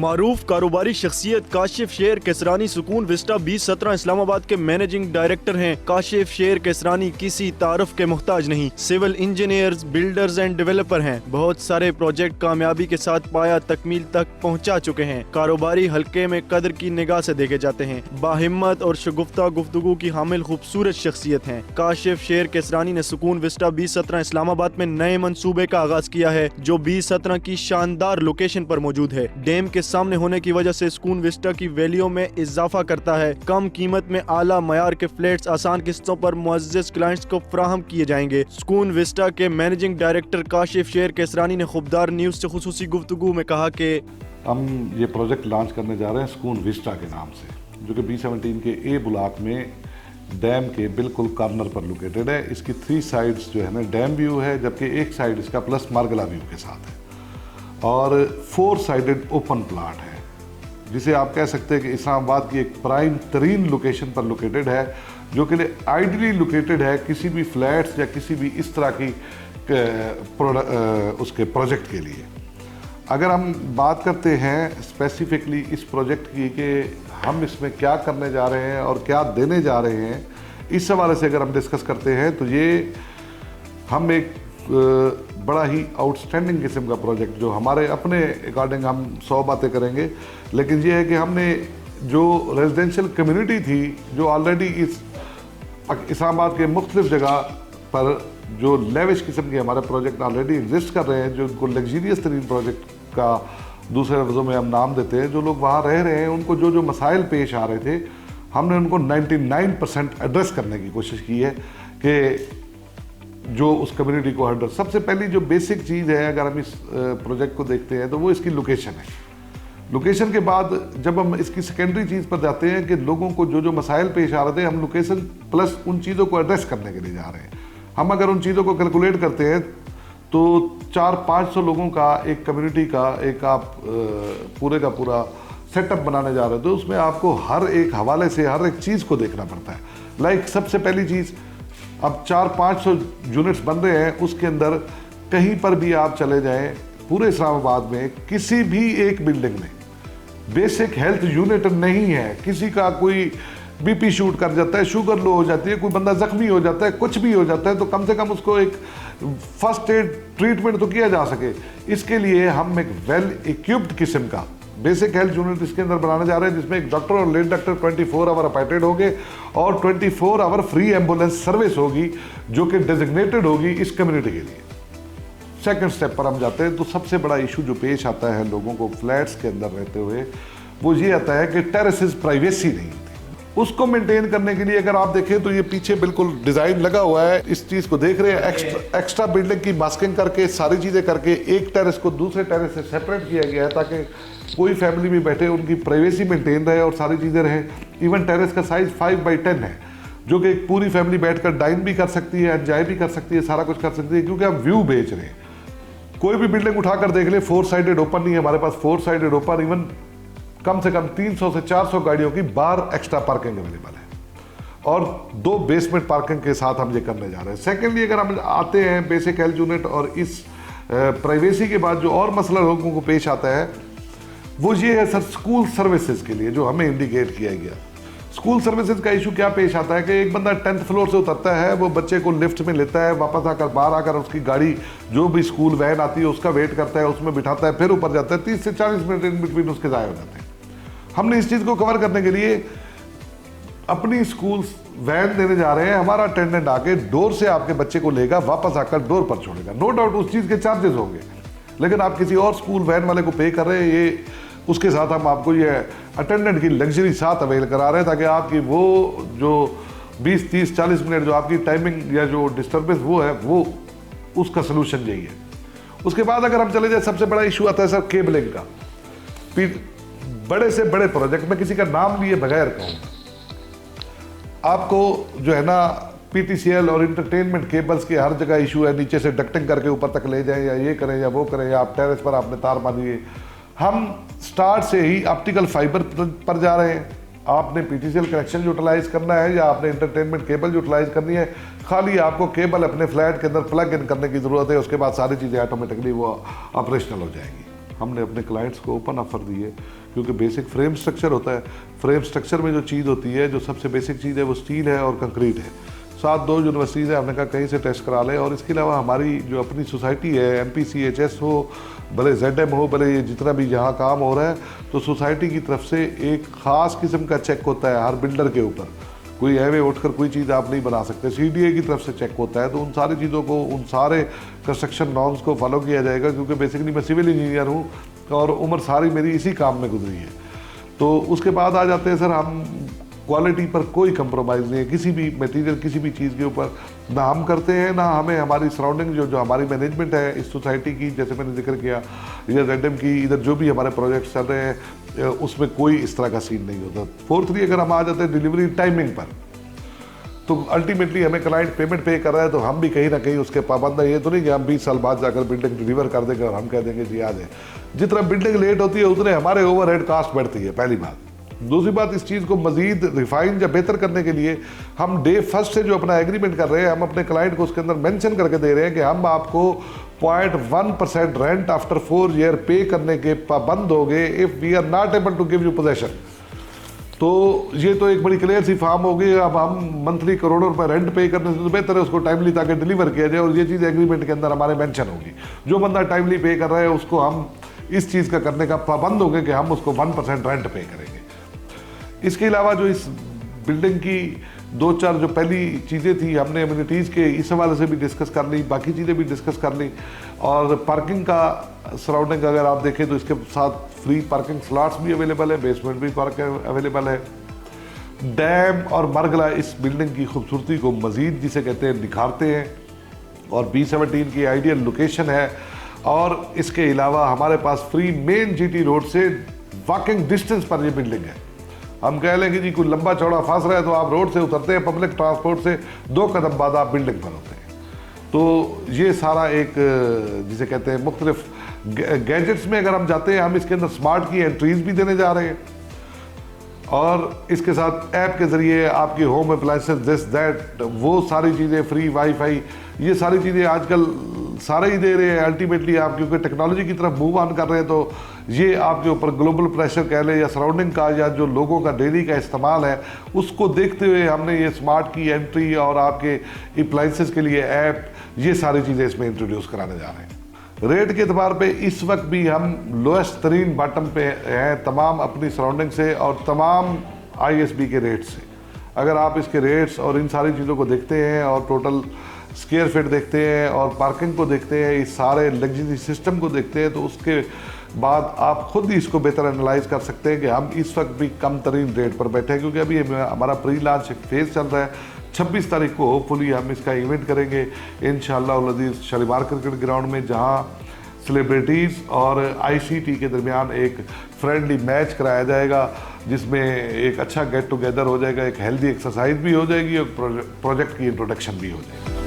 मारूफ कारोबारी शख्सियत काशिफ शेर केसरानी सुकून विस्टा 2017 इस्लामाबाद के मैनेजिंग डायरेक्टर हैं। काशिफ शेर केसरानी किसी तारुफ के मोहताज नहीं, civil engineers, builders and developer हैं। बहुत सारे प्रोजेक्ट कामयाबी के साथ पाया तकमील तक पहुंचा चुके हैं। कारोबारी हल्के में कदर की निगाह से देखे जाते हैं। बाहिम्मत और शगुफ्ता गुफ्तगू की हामिल खूबसूरत शख्सियत हैं। काशिफ शेर केसरानी ने सुकून विस्टा 2017 इस्लामाबाद में नए मंसूबे का आगाज किया है, जो 2017 की शानदार लोकेशन पर मौजूद है। डैम के सामने होने की वजह से सुकून विस्टा की वैल्यू में इजाफा करता है। कम कीमत में आला मयार के फ्लैट्स आसान किस्तों पर मुअज़्ज़ज़ क्लाइंट्स को फराहम किए जाएंगे। सुकून विस्टा के मैनेजिंग डायरेक्टर काशिफ शेर केसरानी ने खुबदार न्यूज से खुसूसी गुफ्तगू में कहा कि हम ये प्रोजेक्ट लॉन्च करने जा रहे हैं सुकून विस्टा के नाम से, जो कि B17 के ए ब्लॉक में डैम के बिल्कुल कॉर्नर पर लोकेटेड है। इसकी 3 साइड्स जो है ना डैम व्यू है, जबकि एक साइड इसका प्लस मार्गला व्यू के साथ है और 4 साइडेड ओपन प्लाट है, जिसे आप कह सकते हैं कि इस्लामाबाद की एक प्राइम तरीन लोकेशन पर लोकेटेड है, जो कि आइडियली लोकेटेड है किसी भी फ्लैट्स या किसी भी इस तरह की उसके प्रोजेक्ट के लिए। अगर हम बात करते हैं स्पेसिफिकली इस प्रोजेक्ट की कि हम इसमें क्या करने जा रहे हैं और क्या देने जा रहे हैं, इस हवाले से अगर हम डिस्कस करते हैं तो ये हम एक बड़ा ही आउटस्टैंडिंग किस्म का प्रोजेक्ट, जो हमारे अपने अकॉर्डिंग हम 100 बातें करेंगे, लेकिन ये है कि हमने जो रेजिडेंशियल कम्युनिटी थी जो ऑलरेडी इस इस्लामाबाद के मुख्तलिफ जगह पर जो लेविश किस्म के हमारे प्रोजेक्ट ऑलरेडी एग्जिस्ट कर रहे हैं, जो उनको लग्जीरियस तरीन प्रोजेक्ट का दूसरे लफ्ज़ों में हम नाम देते हैं, जो लोग वहाँ रह रहे हैं, उनको जो जो मसाइल पेश आ रहे थे, हमने उनको 99% एड्रेस करने की कोशिश की है कि जो उस कम्युनिटी को हर सबसे पहली जो बेसिक चीज़ है अगर हम इस प्रोजेक्ट को देखते हैं तो वो इसकी लोकेशन है। लोकेशन के बाद जब हम इसकी सेकेंडरी चीज़ पर जाते हैं कि लोगों को जो जो मसाइल पेश आ रहे थे, हम लोकेशन प्लस उन चीज़ों को एड्रेस करने के लिए जा रहे हैं। हम अगर उन चीज़ों को कैलकुलेट करते हैं तो 400-500 लोगों का एक कम्युनिटी का एक आप पूरे का पूरा सेटअप बनाने जा रहे हो, तो उसमें आपको हर एक हवाले से हर एक चीज़ को देखना पड़ता है। लाइक सबसे पहली चीज़, अब 400-500 यूनिट्स बन रहे हैं, उसके अंदर कहीं पर भी आप चले जाएं पूरे इस्लामाबाद में किसी भी एक बिल्डिंग में बेसिक हेल्थ यूनिट नहीं है। किसी का कोई BP शूट कर जाता है, शुगर लो हो जाती है, कोई बंदा जख्मी हो जाता है, कुछ भी हो जाता है, तो कम से कम उसको एक फर्स्ट एड ट्रीटमेंट तो किया जा सके। इसके लिए हम एक वेल इक्विप्ड किस्म का बेसिक हेल्थ यूनिट इसके अंदर बनाने जा रहे हैं, जिसमें एक डॉक्टर और लेड डॉक्टर 24 आवर अपॉइंटेड होंगे और 24 आवर फ्री एम्बुलेंस सर्विस होगी, जो कि डेजिग्नेटेड होगी इस कम्युनिटी के लिए। सेकंड स्टेप पर हम जाते हैं तो सबसे बड़ा इशू जो पेश आता है लोगों को फ्लैट्स के अंदर रहते हुए, वो ये आता है कि टेरेसेस प्राइवेसी नहीं होती। उसको मेंटेन करने के लिए अगर आप देखें तो ये पीछे बिल्कुल डिज़ाइन लगा हुआ है, इस चीज़ को देख रहे हैं, एक्स्ट्रा बिल्डिंग की मास्किंग करके सारी चीज़ें करके एक टेरेस को दूसरे टेरेस से सेपरेट किया गया है, ताकि कोई फैमिली भी बैठे उनकी प्राइवेसी मेंटेन रहे और सारी चीज़ें रहे। इवन टेरेस का साइज़ 5x10 है, जो कि एक पूरी फैमिली बैठकर डाइन भी कर सकती है, एंजॉय भी कर सकती है, सारा कुछ कर सकती है, क्योंकि हम व्यू बेच रहे हैं। कोई भी बिल्डिंग उठाकर देख ले, 4 साइडेड ओपन नहीं है हमारे पास, 4 साइडेड ओपन। इवन कम से कम 300 से 400 गाड़ियों की बाहर एक्स्ट्रा पार्किंग अवेलेबल है और 2 बेसमेंट पार्किंग के साथ हम ये करने जा रहे हैं। सेकेंडली अगर हम आते हैं बेसिक हेल्थ यूनिट और इस प्राइवेसी के बाद जो और मसला लोगों को पेश आता है वो ये है सर, स्कूल सर्विसेज के लिए जो हमें इंडिकेट किया गया। स्कूल सर्विसेज का इशू क्या पेश आता है कि एक बंदा 10th फ्लोर से उतरता है, वो बच्चे को लिफ्ट में लेता है, वापस आकर बाहर आकर उसकी गाड़ी जो भी स्कूल वैन आती है उसका वेट करता है, उसमें बिठाता है, फिर ऊपर जाता है, 30 से 40 मिनट इन बिटवीन उसके ज़ाया हो जाते हैं। हमने इस चीज़ को कवर करने के लिए अपनी स्कूल वैन देने जा रहे हैं। हमारा अटेंडेंट आके डोर से आपके बच्चे को लेगा, वापस आकर डोर पर छोड़ेगा। नो डाउट उस चीज़ के चार्जेस होंगे, लेकिन आप किसी और स्कूल वैन वाले को पे कर रहे हैं, ये उसके साथ हम आपको ये अटेंडेंट की लग्जरी साथ अवेल करा रहे हैं, ताकि आपकी वो जो 20, 30, 40 मिनट जो आपकी टाइमिंग या जो डिस्टर्बेंस वो है, वो उसका सोल्यूशन यही है। उसके बाद अगर हम चले जाए, सबसे बड़ा इशू आता है सर केबलिंग का। बड़े से बड़े प्रोजेक्ट में किसी का नाम लिए बगैर कहूँगा, आपको जो है ना PTCL और इंटरटेनमेंट केबल्स के हर जगह इशू है, नीचे से डक्टिंग करके ऊपर तक ले जाएं या ये करें या वो करें, या आप टेरेस पर आपने तार मारिए। हम स्टार्ट से ही ऑप्टिकल फाइबर पर जा रहे हैं। आपने PTCL कनेक्शन यूटिलाइज करना है या आपने इंटरटेनमेंट केबल यूटिलाइज करनी है, खाली आपको केबल अपने फ्लैट के अंदर प्लग इन करने की ज़रूरत है, उसके बाद सारी चीज़ें ऑटोमेटिकली वो ऑपरेशनल हो जाएंगी। हमने अपने क्लाइंट्स को ओपन ऑफर दिए, क्योंकि बेसिक फ्रेम स्ट्रक्चर होता है। फ्रेम स्ट्रक्चर में जो चीज़ होती है, जो सबसे बेसिक चीज़ है, वो स्टील है और कंक्रीट है। साथ 2 यूनिवर्सिटीज़ है, हमने कहा कहीं से टेस्ट करा लें। और इसके अलावा हमारी जो अपनी सोसाइटी है, MPCHS हो, भले ZM हो, भले ये जितना भी यहाँ काम हो रहा है, तो सोसाइटी की तरफ से एक ख़ास किस्म का चेक होता है हर बिल्डर के ऊपर। कोई एवे उठकर कोई चीज़ आप नहीं बना सकते, CDA की तरफ से चेक होता है। तो उन सारी चीज़ों को, उन सारे कंस्ट्रक्शन नॉर्म्स को फॉलो किया जाएगा, क्योंकि बेसिकली मैं सिविल इंजीनियर हूँ और उम्र सारी मेरी इसी काम में गुजरी है। तो उसके बाद आ जाते हैं सर, हम क्वालिटी पर कोई कंप्रोमाइज़ नहीं है, किसी भी मटेरियल, किसी भी चीज़ के ऊपर ना हम करते हैं, ना हमें हमारी सराउंडिंग जो हमारी मैनेजमेंट है इस सोसाइटी की, जैसे मैंने जिक्र किया, या ZM की, इधर जो भी हमारे प्रोजेक्ट्स चल रहे हैं उसमें कोई इस तरह का सीन नहीं होता। फोर्थली अगर हम आ जाते हैं डिलीवरी टाइमिंग पर, तो अल्टीमेटली हमें क्लाइंट पेमेंट पे कर रहा है, तो हम भी कहीं ना कहीं उसके पाबंद है। ये तो नहीं कि हम 20 साल बाद जाकर बिल्डिंग डिलीवर कर देंगे और हम कह देंगे जी आ जाए। जितना बिल्डिंग लेट होती है उतने हमारे ओवरहेड कास्ट बढ़ती है, पहली बात। दूसरी बात, इस चीज़ को मजीद रिफाइन या बेहतर करने के लिए हम डे फर्स्ट से जो अपना एग्रीमेंट कर रहे हैं, हम अपने क्लाइंट को उसके अंदर मेंशन करके दे रहे हैं कि हम आपको 0.1% रेंट आफ्टर 4 ईयर पे करने के पाबंद हो गए if we are not able to give you possession. तो ये तो एक बड़ी क्लियर सी फार्म होगी। अब हम मंथली करोड़ों रुपए रेंट पे करने से तो बेहतर है उसको टाइमली ताकि डिलीवर किया जाए, और ये चीज़ एग्रीमेंट के अंदर हमारे मेंशन होगी। जो बंदा टाइमली पे कर रहा है उसको हम इस चीज़ का करने का पाबंद होंगे कि हम उसको 1% रेंट पे करेंगे। इसके अलावा जो इस बिल्डिंग की 2-4 जो पहली चीज़ें थी, हमने एमिनिटीज़ के इस हवाले से भी डिस्कस कर ली, बाकी चीज़ें भी डिस्कस कर ली। और पार्किंग का सराउंडिंग अगर आप देखें तो इसके साथ फ्री पार्किंग स्लॉट्स भी अवेलेबल है, बेसमेंट भी पार्क अवेलेबल है। डैम और मरगला इस बिल्डिंग की खूबसूरती को मज़ीद, जिसे कहते हैं, निखारते हैं, और B17 की आइडियल लोकेशन है। और इसके अलावा हमारे पास फ्री मेन GT रोड से वॉकिंग डिस्टेंस पर ये बिल्डिंग है। हम कह लें कि जी कोई लंबा चौड़ा फंस रहा है तो आप रोड से उतरते हैं, पब्लिक ट्रांसपोर्ट से 2 कदम बाद आप बिल्डिंग पर होते हैं। तो ये सारा एक, जिसे कहते हैं, मुख्तलिफ गैजेट्स में अगर हम जाते हैं, हम इसके अंदर स्मार्ट की एंट्रीज भी देने जा रहे हैं, और इसके साथ ऐप के ज़रिए आपकी होम अप्लाइंसेस दिस दैट, वो सारी चीज़ें, फ्री वाईफाई, ये सारी चीज़ें आजकल सारे ही दे रहे हैं। अल्टीमेटली आप क्योंकि टेक्नोलॉजी की तरफ मूव ऑन कर रहे हैं, तो ये आपके ऊपर ग्लोबल प्रेशर कह लें, या सराउंडिंग का, या जो लोगों का डेली का इस्तेमाल है, उसको देखते हुए हमने ये स्मार्ट की एंट्री और आपके अप्लाइंसेस के लिए ऐप, ये सारी चीज़ें इसमें इंट्रोड्यूस कराने जा रहे हैं। रेट के अतबार पे इस वक्त भी हम लोएस्ट तरीन बॉटम पे हैं तमाम अपनी सराउंडिंग से और तमाम ISB के रेट से। अगर आप इसके रेट्स और इन सारी चीज़ों को देखते हैं, और टोटल स्क्वायर फीट देखते हैं, और पार्किंग को देखते हैं, इस सारे लग्जरी सिस्टम को देखते हैं, तो उसके बाद आप खुद ही इसको बेहतर एनालाइज कर सकते हैं कि हम इस वक्त भी कम तरीन रेट पर बैठे हैं। क्योंकि अभी हमारा प्री लॉन्च फेज़ चल रहा है। 26 तारीख को होपफुली हम इसका इवेंट करेंगे इंशाअल्लाह अज़ीज़ शालीमार क्रिकेट ग्राउंड में, जहां सेलिब्रिटीज़ और ICT के दरमियान एक फ्रेंडली मैच कराया जाएगा, जिसमें एक अच्छा गेट टुगेदर हो जाएगा, एक हेल्दी एक्सरसाइज भी हो जाएगी, और प्रोजेक्ट की इंट्रोडक्शन भी हो जाएगी।